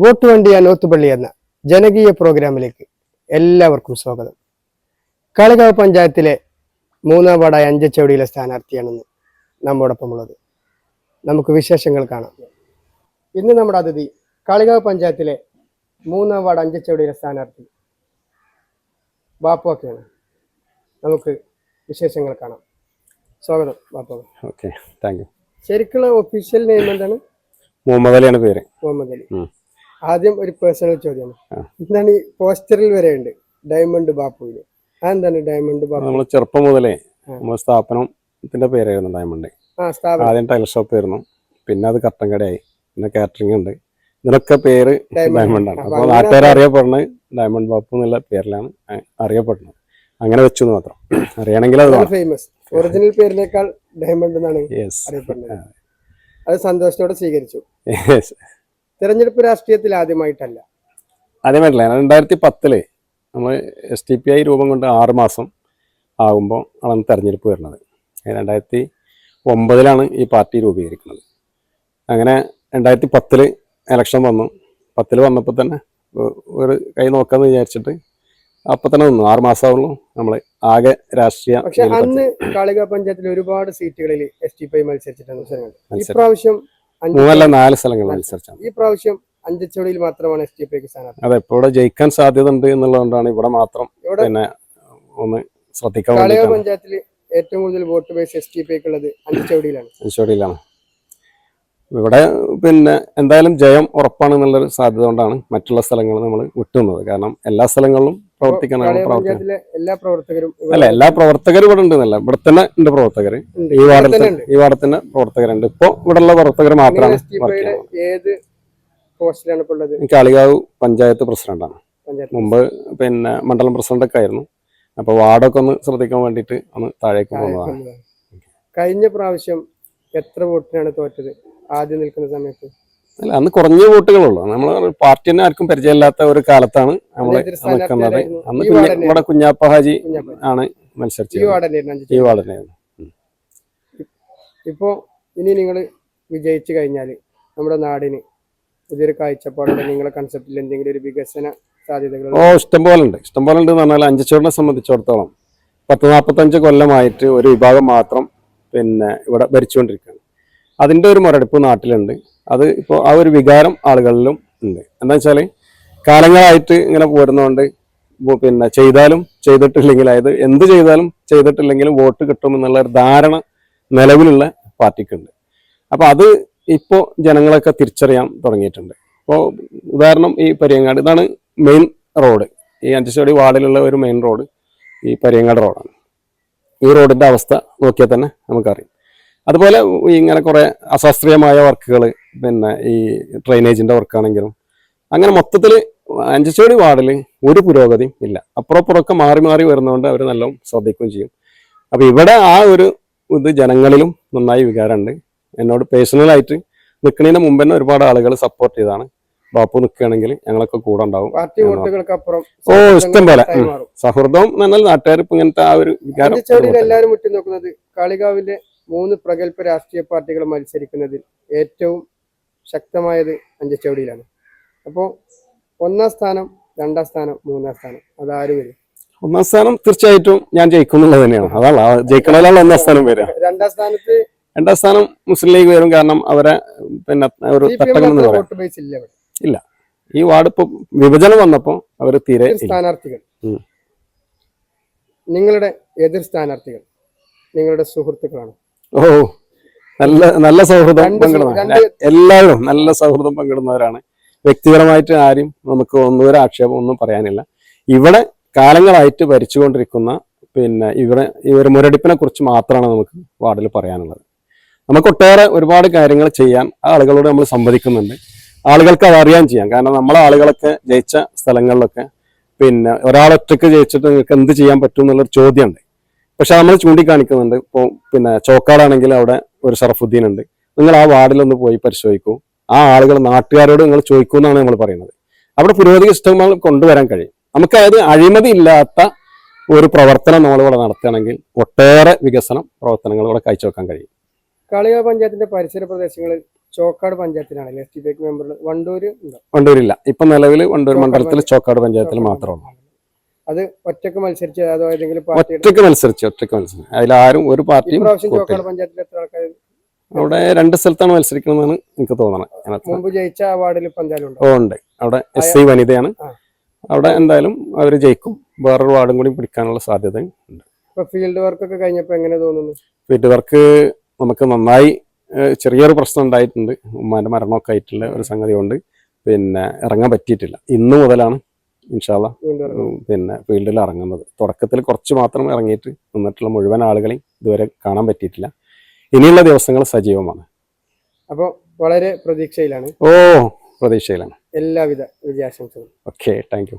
Vote വണ്ടി നോത്തുപള്ളി എന്ന ജനകീയ പ്രോഗ്രാമിലേക്ക് എല്ലാവർക്കും സ്വാഗതം. കാളികാവ് പഞ്ചായത്തിലെ 3-ാം വാർഡായ അഞ്ചച്ചവടിയിലെ സ്ഥാനാർത്ഥിയാണെന്ന് നമ്മോടൊപ്പമുള്ളത്. നമുക്ക് വിശേഷങ്ങൾ കാണാം. ഇന്ന് നമ്മുടെ അതിഥി കാളികാവ് പഞ്ചായത്തിലെ 3-ാം വാർഡ് അഞ്ചച്ചവടിയിലെ സ്ഥാനാർത്ഥി ബാപ്പുവൊക്കെയാണ്. നമുക്ക് വിശേഷങ്ങൾ കാണാം. സ്വാഗതം ബാപ്പു. Okay, thank you. ശരിക്കുള്ള ഒഫീഷ്യൽ നെയിം എന്താണ്? മുഹമ്മദ് അലിയാണ് പേര്. മുഹമ്മദ് അലി. ആദ്യം ഒരു പേഴ്സണൽ ചോദ്യമാണ്. എന്താണ് ഈ പോസ്റ്ററിൽ വരെ ഉണ്ട് ഡയമണ്ട് ബാപ്പുവിന്? അതെന്താണ് ഡയമണ്ട് ബാപ്പു? നമ്മൾ ചെറുപ്പം മുതലേ നമ്മുടെ സ്ഥാപനത്തിന്റെ പേരായിരുന്നു ഡയമണ്ട്. ആദ്യം ടൈലർ ഷോപ്പ് ആയിരുന്നു, പിന്നെ അത് കട്ടൻ കടയായി, പിന്നെ കാറ്ററിംഗ് ഉണ്ട്. ഇതിനൊക്കെ പേര് ഡയമണ്ട് ആണ്. അപ്പോൾ നാട്ടുകാരെ അറിയപ്പെടുന്നത് ഡയമണ്ട് ബാപ്പു എന്നുള്ള പേരിലാണ് അറിയപ്പെടുന്നത്. അങ്ങനെ വെച്ചു മാത്രം. അറിയണമെങ്കിൽ അത് ഫേമസ്. ഒറിജിനൽ പേരിനേക്കാൾ ഡയമണ്ട് എന്നാണ് അറിയപ്പെടുന്നത്. അത് സന്തോഷത്തോടെ സ്വീകരിച്ചു. തെരഞ്ഞെടുപ്പ് രാഷ്ട്രീയത്തിൽ ആദ്യമായിട്ടല്ല. 2010 നമ്മൾ STPI രൂപം കൊണ്ട് 6 മാസം ആകുമ്പോൾ ആണ് തെരഞ്ഞെടുപ്പ് വരുന്നത്. 2009 ഈ പാർട്ടി രൂപീകരിക്കുന്നത്. അങ്ങനെ 2010 ഇലക്ഷൻ വന്നു. 10 വന്നപ്പോൾ തന്നെ ഒരു കൈ നോക്കാമെന്ന് വിചാരിച്ചിട്ട് അപ്പം തന്നെ നിന്നു. 6 മാസമാവുള്ളൂ നമ്മൾ ആകെ രാഷ്ട്രീയ. പക്ഷെ അന്ന് കാളികാവ് പഞ്ചായത്തിൽ ഒരുപാട് സീറ്റുകളിൽ STPI മത്സരിച്ചിട്ടുണ്ട്. ഇപ്രാവശ്യം 4 സ്ഥലങ്ങൾ മത്സരിച്ചാണ്. ഈ പ്രാവശ്യം അഞ്ചച്ചവടിയിൽ മാത്രമാണ് STPIക്ക് സ്ഥാനാർത്ഥി. അതെ, ഇപ്പോൾ ഇവിടെ ജയിക്കാൻ സാധ്യത ഉണ്ട് എന്നുള്ളതുകൊണ്ടാണ് ഇവിടെ മാത്രം പിന്നെ ഒന്ന് ശ്രദ്ധിക്കാൻ. കാളികാവ് പഞ്ചായത്തിൽ ഏറ്റവും കൂടുതൽ വോട്ട് ബേസ് STPIക്ക് ഉള്ളത് അഞ്ചച്ചവടിയിലാണ്. അഞ്ചച്ചവടിയിലാണ്. ഇവിടെ പിന്നെ എന്തായാലും ജയം ഉറപ്പാണ് എന്നുള്ളൊരു സാധ്യത കൊണ്ടാണ് മറ്റുള്ള സ്ഥലങ്ങൾ നമ്മൾ വിട്ടുന്നത്. കാരണം എല്ലാ സ്ഥലങ്ങളിലും പ്രവർത്തിക്കാനാണ് എല്ലാ പ്രവർത്തകരും എല്ലാ പ്രവർത്തകരും ഇവിടെ ഉണ്ടെന്നല്ല, ഇവിടെ തന്നെ ഉണ്ട് പ്രവർത്തകർ. ഈ വാർഡത്തിന്റെ പ്രവർത്തകരുണ്ട്. ഇപ്പൊ ഇവിടെ ഉള്ള പ്രവർത്തകർ മാത്രമാണ്. ഏത് പോസ്റ്റിലാണ് ഇപ്പോൾ ഉള്ളത്? കാളികാവ് പഞ്ചായത്ത് പ്രസിഡന്റാണ്. മുമ്പ് പിന്നെ മണ്ഡലം പ്രസിഡന്റൊക്കെ ആയിരുന്നു. അപ്പൊ വാർഡൊക്കെ ഒന്ന് ശ്രദ്ധിക്കാൻ വേണ്ടിയിട്ട് ഒന്ന് താഴേക്ക് പോകുന്നതാണ്. കഴിഞ്ഞ പ്രാവശ്യം എത്ര വോട്ടിനാണ് തോറ്റത് ആദ്യം നിൽക്കുന്ന സമയത്ത്? അല്ല, അന്ന് കുറഞ്ഞ വോട്ടുകളുള്ളൂ. നമ്മൾ പാർട്ടി തന്നെ ആർക്കും പരിചയമില്ലാത്ത ഒരു കാലത്താണ് നമ്മൾ നിൽക്കുന്നത്. അന്ന് ഇവിടെ കുഞ്ഞാപ്പ ഹാജി ആണ് മത്സരിച്ചത്. ഈ വാർഡിനായിരുന്നു. ഇപ്പോ ഇനി നിങ്ങൾ വിജയിച്ചു കഴിഞ്ഞാൽ നമ്മുടെ നാടിന് പുതിയൊരു കാഴ്ചപ്പാടുള്ള നിങ്ങളുടെ കൺസെപ്റ്റിൽ എന്തെങ്കിലും ഒരു വികസന സാധ്യതകൾ? ഇഷ്ടംപോലെ ഉണ്ട് എന്ന് പറഞ്ഞാൽ അഞ്ചച്ചവടിനെ സംബന്ധിച്ചിടത്തോളം 40-45 കൊല്ലമായിട്ട് ഒരു വിഭാഗം മാത്രം പിന്നെ ഇവിടെ ഭരിച്ചുകൊണ്ടിരിക്കുകയാണ്. അതിൻ്റെ ഒരു മുരടിപ്പ് നാട്ടിലുണ്ട്. അത് ഇപ്പോൾ ആ ഒരു വികാരം ആളുകളിലും ഉണ്ട്. എന്താ വെച്ചാൽ കാലങ്ങളായിട്ട് ഇങ്ങനെ പോരുന്നതുകൊണ്ട് പിന്നെ ചെയ്താലും ചെയ്തിട്ടില്ലെങ്കിൽ, അതായത് എന്ത് ചെയ്താലും ചെയ്തിട്ടില്ലെങ്കിലും വോട്ട് കിട്ടുമെന്നുള്ള ഒരു ധാരണ നിലവിലുള്ള പാർട്ടിക്കുണ്ട്. അപ്പോൾ അത് ഇപ്പോൾ ജനങ്ങളൊക്കെ തിരിച്ചറിയാൻ തുടങ്ങിയിട്ടുണ്ട്. ഇപ്പോൾ ഉദാഹരണം ഈ പരിയങ്ങാട്, ഇതാണ് മെയിൻ റോഡ്. ഈ അഞ്ചച്ചവടി വാർഡിലുള്ള ഒരു മെയിൻ റോഡ് ഈ പരിയങ്ങാട് റോഡാണ്. ഈ റോഡിൻ്റെ അവസ്ഥ നോക്കിയാൽ തന്നെ നമുക്കറിയാം. അതുപോലെ ഇങ്ങനെ കുറേ അശാസ്ത്രീയമായ വർക്കുകൾ, പിന്നെ ഈ ഡ്രെയിനേജിൻ്റെ വർക്കാണെങ്കിലും അങ്ങനെ മൊത്തത്തിൽ അഞ്ചച്ചവടി വാർഡിൽ ഒരു പുരോഗതിയും ഇല്ല. അപ്പുറപ്പുറമൊക്കെ മാറി മാറി വരുന്നതുകൊണ്ട് അവർ നല്ലോണം ശ്രദ്ധിക്കുകയും ചെയ്യും. അപ്പോൾ ഇവിടെ ആ ഒരു ഇത് ജനങ്ങളിലും നന്നായി വികാരമുണ്ട്. എന്നോട് പേഴ്സണലായിട്ട് നിൽക്കുന്നതിന് മുമ്പ് തന്നെ ഒരുപാട് ആളുകൾ സപ്പോർട്ട് ചെയ്താണ്. ബാപ്പു നിൽക്കുകയാണെങ്കിൽ ഞങ്ങളൊക്കെ കൂടെ ഉണ്ടാവും. ഇഷ്ടം പോലെ സൗഹൃദവും എന്നാൽ നാട്ടുകാർ ഇപ്പം ഇങ്ങനത്തെ ആ ഒരു വികാരം. എല്ലാവരും ഉറ്റുനോക്കുന്നത് കാളികാവിലെ 3 പ്രഗത്ഭ രാഷ്ട്രീയ പാർട്ടികൾ മത്സരിക്കുന്നതിൽ ഏറ്റവും ശക്തമായത് അഞ്ചച്ചവടിയിലാണ്. അപ്പോൾ 1-ാം സ്ഥാനം, 2-ാം സ്ഥാനം, 3-ാം സ്ഥാനം അതാര് വരും? 1-ാം സ്ഥാനം തീർച്ചയായിട്ടും ഞാൻ ജയിക്കുന്നുള്ളത് തന്നെയാണ്. അതാണ് ജയിക്കണതിലാണ് 1-ാം സ്ഥാനം വരിക. 2-ാം സ്ഥാനത്ത് 2-ാം സ്ഥാനം മുസ്ലിം ലീഗ് വരും. കാരണം അവരെ പിന്നെ ഒരു ഇല്ല. ഈ വാർഡ് ഇപ്പൊ വിഭജനം വന്നപ്പോ അവര് തീരെ സ്ഥാനാർത്ഥികൾ, നിങ്ങളുടെ എതിർ സ്ഥാനാർത്ഥികൾ നിങ്ങളുടെ സുഹൃത്തുക്കളാണ്. നല്ല സൗഹൃദം പങ്കിടുന്ന എല്ലാവരും നല്ല സൗഹൃദം പങ്കിടുന്നവരാണ്. വ്യക്തിപരമായിട്ട് ആരും നമുക്ക് ഒരു ആക്ഷേപം ഒന്നും പറയാനില്ല. ഇവിടെ കാലങ്ങളായിട്ട് ഭരിച്ചുകൊണ്ടിരിക്കുന്ന പിന്നെ ഇവരെ മുരടിപ്പിനെ കുറിച്ച് മാത്രമാണ് നമുക്ക് വാർഡിൽ പറയാനുള്ളത്. നമുക്ക് ഒട്ടേറെ ഒരുപാട് കാര്യങ്ങൾ ചെയ്യാൻ ആളുകളോട് നമ്മൾ സംവദിക്കുന്നുണ്ട്. ആളുകൾക്ക് അത് അറിയാൻ ചെയ്യാം. കാരണം നമ്മളെ ആളുകളൊക്കെ ജയിച്ച സ്ഥലങ്ങളിലൊക്കെ പിന്നെ ഒരാളൊറ്റയ്ക്ക് ജയിച്ചിട്ട് നിങ്ങൾക്ക് എന്ത് ചെയ്യാൻ പറ്റും എന്നുള്ളൊരു ചോദ്യമുണ്ട്. പക്ഷെ നമ്മൾ ചൂണ്ടിക്കാണിക്കുന്നുണ്ട്. ഇപ്പോൾ പിന്നെ ചോക്കാടാണെങ്കിൽ അവിടെ ഒരു ഷറഫുദ്ദീൻ ഉണ്ട്. നിങ്ങൾ ആ വാർഡിലൊന്ന് പോയി പരിശോധിക്കൂ. ആ ആളുകൾ നാട്ടുകാരോട് നിങ്ങൾ ചോദിക്കൂ എന്നാണ് നമ്മൾ പറയുന്നത്. അവിടെ പുരോഗതി ഇഷ്ടങ്ങൾ കൊണ്ടുവരാൻ കഴിയും. നമുക്കത് അഴിമതി ഇല്ലാത്ത ഒരു പ്രവർത്തനം നമ്മളിവിടെ നടത്തുകയാണെങ്കിൽ ഒട്ടേറെ വികസന പ്രവർത്തനങ്ങൾ ഇവിടെ കാഴ്ചവെക്കാൻ കഴിയും. കാളികാവ് പഞ്ചായത്തിന്റെ പരിസര പ്രദേശങ്ങളിൽ ചോക്കാട് പഞ്ചായത്തിലാണല്ലേ STPI മെമ്പർ? വണ്ടൂര് ഉണ്ടോ? വണ്ടൂരില്ല, ഇപ്പൊ നിലവിൽ വണ്ടൂർ മണ്ഡലത്തിൽ ചോക്കാട് പഞ്ചായത്തിൽ മാത്രമേ ഉള്ളൂ. അത് ഒറ്റക്ക് മത്സരിച്ച് അതോ ഏതെങ്കിലും പാർട്ടി? ഒറ്റക്ക് മത്സരിച്ചു. അതിലാരും ഒരു പാർട്ടിയും ഇപ്രാവശ്യം ചോക്കാട് പഞ്ചായത്തിൽ എത്ര ആൾക്കാർ? അവിടെ 2 സ്ഥലത്താണ് മത്സരിക്കണമെന്നാണ് എനിക്ക് തോന്നുന്നത്. മുമ്പ് ജയിച്ച അവാർഡിൽ പഞ്ചായത്ത് ഉണ്ട്. അവിടെ SC വനിതയാണ്. അവിടെ എന്തായാലും അവർ ജയിക്കും. വേറൊരു വാർഡും കൂടി പിടിക്കാനുള്ള സാധ്യത ഉണ്ട്. ഫീൽഡ് വർക്ക് ഒക്കെ കഴിഞ്ഞപ്പോൾ എങ്ങനെ തോന്നുന്നു? ഫീൽഡ് വർക്ക് നമുക്ക് നന്നായി, ചെറിയൊരു പ്രശ്നം ഉണ്ടായിട്ടുണ്ട്. ഉമ്മാന്റെ മരണമൊക്കെ ആയിട്ടുള്ള ഒരു സംഗതി കൊണ്ട് പിന്നെ ഇറങ്ങാൻ പറ്റിയിട്ടില്ല. ഇന്ന് മുതലാണ് ഇൻഷാ അല്ലാ പിന്നെ ഫീൽഡിൽ ഇറങ്ങുന്നത്. തുടക്കത്തിൽ കുറച്ച് മാത്രം ഇറങ്ങിയിട്ട് നിന്നിട്ടുള്ള മുഴുവൻ ആളുകളെയും ഇതുവരെ കാണാൻ പറ്റിയിട്ടില്ല. ഇനിയുള്ള ദിവസങ്ങൾ സജീവമാണ്. അപ്പോൾ വളരെ പ്രതീക്ഷയിലാണ്. പ്രതീക്ഷയിലാണ്. എല്ലാവിധ വിജയാശംസകളും. Okay, thank U.